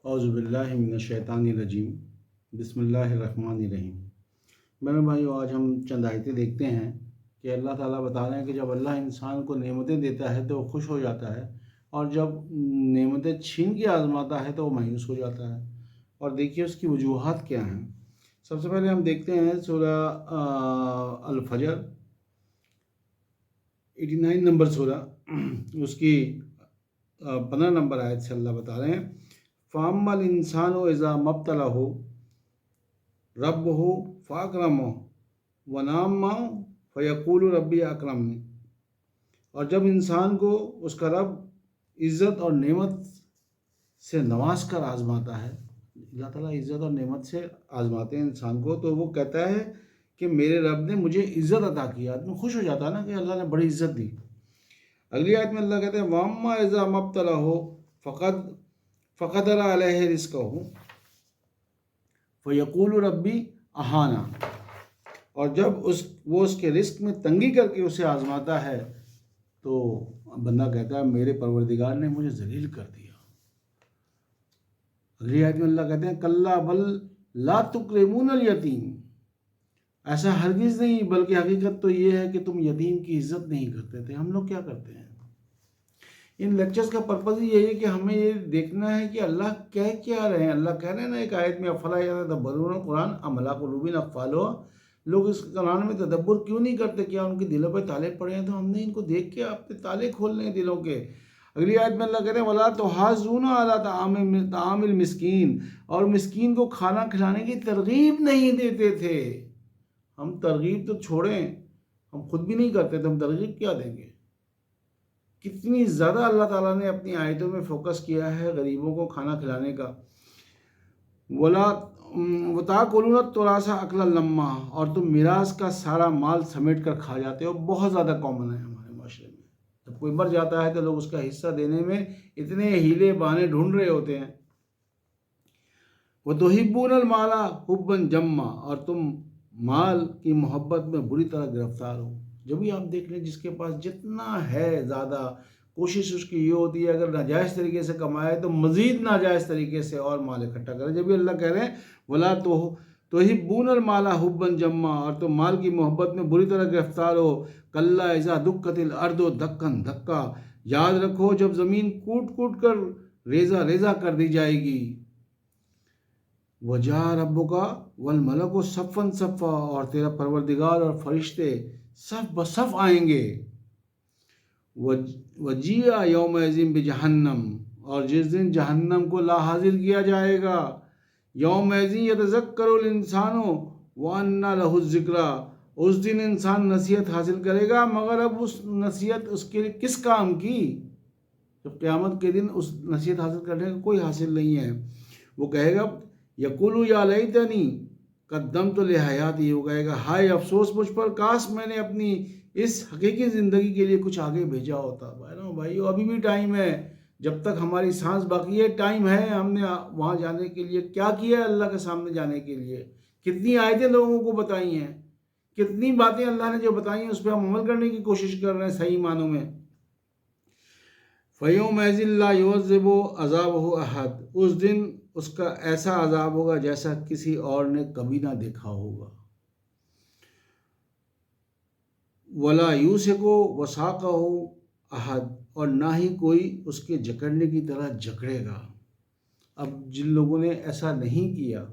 اعوذ باللہ من الشیطان الرجیم بسم اللہ الرحمن الرحیم۔ میرے بھائیو، آج ہم چند آیتیں دیکھتے ہیں کہ اللہ تعالیٰ بتا رہے ہیں کہ جب اللہ انسان کو نعمتیں دیتا ہے تو وہ خوش ہو جاتا ہے، اور جب نعمتیں چھین کے آزماتا ہے تو وہ مایوس ہو جاتا ہے۔ اور دیکھیے اس کی وجوہات کیا ہیں۔ سب سے پہلے ہم دیکھتے ہیں سورہ الفجر 89 نمبر سورہ، اس کی 15 نمبر آیت سے اللہ بتا رہے ہیں، فَأَمَّا الْإِنسَانُ إِذَا مَا ابْتَلَاهُ رَبُّهُ فَأَكْرَمَهُ وَنَعَمَّهُ فَيَقُولُ رَبِّي أَكْرَمَنِ۔ اور جب انسان کو اس کا رب عزت اور نعمت سے نواز کر آزماتا ہے، اللہ تعالیٰ عزت اور نعمت سے آزماتے ہیں انسان کو، تو وہ کہتا ہے کہ میرے رب نے مجھے عزت عطا کی۔ آدمی خوش ہو جاتا ہے نا کہ اللہ نے بڑی عزت دی۔ اگلی آیت میں اللہ کہتے ہیں وَأَمَّا إِذَا مَا ابْتَلَاهُ فَقَدَرَ عَلَيْهِ رِزْقَهُ فَيَقُولُ رَبِّي أَهَانَ۔ اور جب وہ اس کے رزق میں تنگی کر کے اسے آزماتا ہے تو بندہ کہتا ہے میرے پروردگار نے مجھے ذلیل کر دیا۔ اگلی آیت میں اللہ کہتے ہیں کَلَّا بَل لَا تُکْرِمُونَ الْيَتِيمَ۔ ایسا ہرگز نہیں، بلکہ حقیقت تو یہ ہے کہ تم یتیم کی عزت نہیں کرتے تھے۔ ہم لوگ کیا کرتے ہیں؟ ان لیکچرز کا پرپز ہی یہی ہے کہ ہمیں یہ دیکھنا ہے کہ اللہ کہہ کیا رہے ہیں۔ اللہ کہہ رہے ہیں نا ایک آیت میں افلا یتدبرون القرآن ام علی قلوب اقفالها۔ لوگ اس قرآن میں تدبر کیوں نہیں کرتے؟ کیا ان کے دلوں پہ تالے پڑے ہیں؟ تو ہم نے ان کو دیکھ کے اپنے تالے کھولنے ہیں دلوں کے۔ اگلی آیت میں اللہ کہتے ہیں ولا تحاضون علی طعام المسکین، اور مسکین کو کھانا کھلانے کی ترغیب نہیں دیتے تھے۔ ہم ترغیب تو چھوڑیں، ہم خود بھی نہیں کرتے تو ہم ترغیب کیا دیں گے؟ کتنی زیادہ اللہ تعالیٰ نے اپنی آیتوں میں فوکس کیا ہے غریبوں کو کھانا کھلانے کا۔ وَتَأْكُلُونَ التُّرَاثَ أَكْلًا لَمًّا، اور تم میراث کا سارا مال سمیٹ کر کھا جاتے ہو۔ بہت زیادہ کامن ہے ہمارے معاشرے میں۔ جب کوئی مر جاتا ہے تو لوگ اس کا حصہ دینے میں اتنے ہیلے بہانے ڈھونڈ رہے ہوتے ہیں۔ وَتُحِبُّونَ الْمَالَ حُبًّا جَمًّا، اور تم مال کی محبت میں بری طرح گرفتار ہو۔ جب بھی آپ دیکھ لیں جس کے پاس جتنا ہے زیادہ، کوشش اس کی یہ ہوتی ہے اگر ناجائز طریقے سے کمائے تو مزید ناجائز طریقے سے اور مال اکٹھا کرے۔ جب بھی اللہ کہہ رہے ہیں وَلَا تُحِبُّونَ الْمَالَ حُبًّا جَمًّا، اور تم مال کی محبت میں بری طرح گرفتار ہو۔ كَلَّا إِذَا دُكَّتِ الْأَرْضُ دَكًّا دَكًّا، یاد رکھو جب زمین کوٹ کوٹ کر ریزہ ریزہ کر دی جائے گی۔ وَجَاءَ رَبُّكَ وَالْمَلَكُ صَفًّا صَفًّا، اور تیرا پروردگار اور فرشتے صف بصف آئیں گے۔ وَجِيءَ يَوْمَئِذٍ بِجَهَنَّمَ، اور جس دن جہنم کو لا حاضر کیا جائے گا۔ يَوْمَئِذٍ يَتَذَكَّرُ الْإِنسَانُ وَأَنَّىٰ لَهُ الذِّكْرَىٰ، اس دن انسان نصیحت حاصل کرے گا، مگر اب اس نصیحت اس کے لیے کس کام کی؟ جب قیامت کے دن اس نصیحت حاصل کرنے کا کوئی حاصل نہیں ہے۔ وہ کہے گا یقول یا لیتنی قدمت لحیاتی، وہ کہے گا ہائے افسوس مجھ پر، کاش میں نے اپنی اس حقیقی زندگی کے لیے کچھ آگے بھیجا ہوتا۔ بھائیو ابھی بھی ٹائم ہے، جب تک ہماری سانس باقی ہے ٹائم ہے۔ ہم نے وہاں جانے کے لیے کیا کیا ہے؟ اللہ کے سامنے جانے کے لیے کتنی آیتیں لوگوں کو بتائی ہیں، کتنی باتیں اللہ نے جو بتائی ہیں اس پہ ہم عمل کرنے کی کوشش کر رہے ہیں صحیح معنوں میں۔ فَيَوْمَئِذٍ لَا يُعَذِّبُ عَذَابَهُ أَحَدٌ، اس دن اس کا ایسا عذاب ہوگا جیسا کسی اور نے کبھی نہ دیکھا ہوگا۔ وَلَا يُوثِقُ وَثَاقَهُ أَحَدٌ، اور نہ ہی کوئی اس کے جکڑنے کی طرح جکڑے گا۔ اب جن لوگوں نے ایسا نہیں کیا،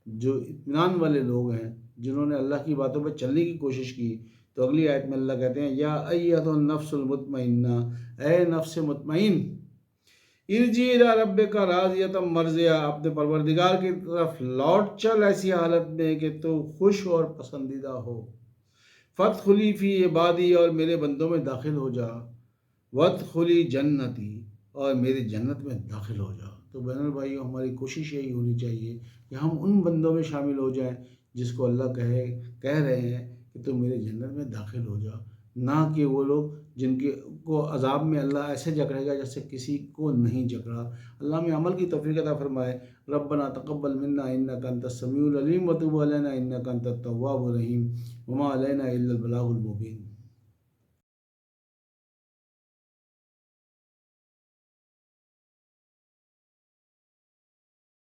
جو اطمینان والے لوگ ہیں، جنہوں نے اللہ کی باتوں پہ چلنے کی کوشش کی، تو اگلی آیت میں اللہ کہتے ہیں یا ایھا النفس المطمئنہ، اے نفس مطمئن، ارجعی الی ربک راضیۃ مرضیہ، اپنے پروردگار کی طرف لوٹ چل ایسی حالت میں کہ تو خوش اور پسندیدہ ہو۔ فادخلی فی عبادی، اور میرے بندوں میں داخل ہو جا۔ وادخلی جنتی، اور میری جنت میں داخل ہو جا۔ تو بہنوں بھائیو ہماری کوشش یہی ہونی چاہیے کہ ہم ان بندوں میں شامل ہو جائیں جس کو اللہ کہہ رہے ہیں کہ تم میرے جنت میں داخل ہو جا، نہ کہ وہ لوگ جن کو عذاب میں اللہ ایسے جکڑے گا جیسے کسی کو نہیں جکڑا۔ اللہ میں عمل کی توفیق عطا فرمائے۔ ربنا تقبل منا انک انت السمیع العلیم وتب علینا انک انت التواب الرحیم وما علینا الا البلاغ المبین۔